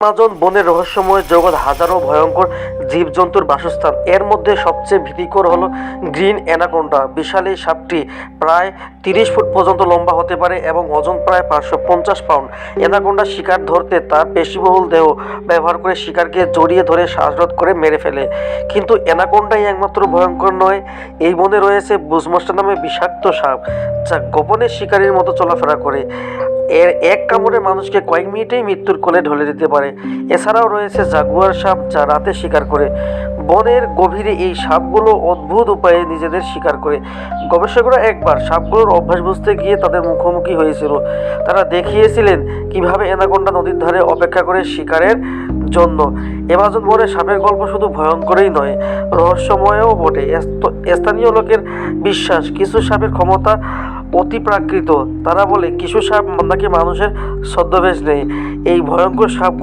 Amazon বনের রহস্যময় জগৎ, হাজারো ভয়ঙ্কর জীবজন্তুর বাসস্থান। এর মধ্যে সবচেয়ে ভীতিকর হলো গ্রিন অ্যানাকোন্ডা। বিশাল এই সাপটি প্রায় 30 ফুট পর্যন্ত লম্বা হতে পারে এবং ওজন প্রায় 550 পাউন্ড। অ্যানাকোন্ডা শিকার ধরতে তার পেশিবহুল দেহ ব্যবহার করে শিকারকে জড়িয়ে ধরে শ্বাসরোধ করে মেরে ফেলে। কিন্তু অ্যানাকোন্ডাই একমাত্র ভয়ঙ্কর নয়। এই বনে রয়েছে বুশমাস্টার নামে বিষাক্ত সাপ, যা গোপনে শিকারীর মতো চলাফেরা করে। এর এক কামড়ে মানুষকে কয়েক মিনিটেই মৃত্যুর কোলে ঢলে দিতে পারে। এছাড়াও রয়েছে জাগুয়ার সাপ, যা রাতে শিকার করে। বনের গভীরে এই সাপগুলো অদ্ভুত উপায়ে নিজেদের শিকার করে। গবেষকরা একবার সাপগুলোর অভ্যাস বুঝতে গিয়ে তাদের মুখোমুখি হয়েছিল। তারা দেখিয়েছিলেন কিভাবে অ্যানাকোন্ডা নদীর ধারে অপেক্ষা করে শিকারের জন্য। অ্যামাজন বনে সাপের গল্প শুধু ভয়ঙ্করই নয়, রহস্যময়ও বটে। স্থানীয় লোকের বিশ্বাস, কিছু সাপের ক্ষমতা অতি প্রাকৃত। তারা বলে কিছু সাপ নাকি মানুষের ছদ্মবেশ নেই। এই ভয়ঙ্কর সাপ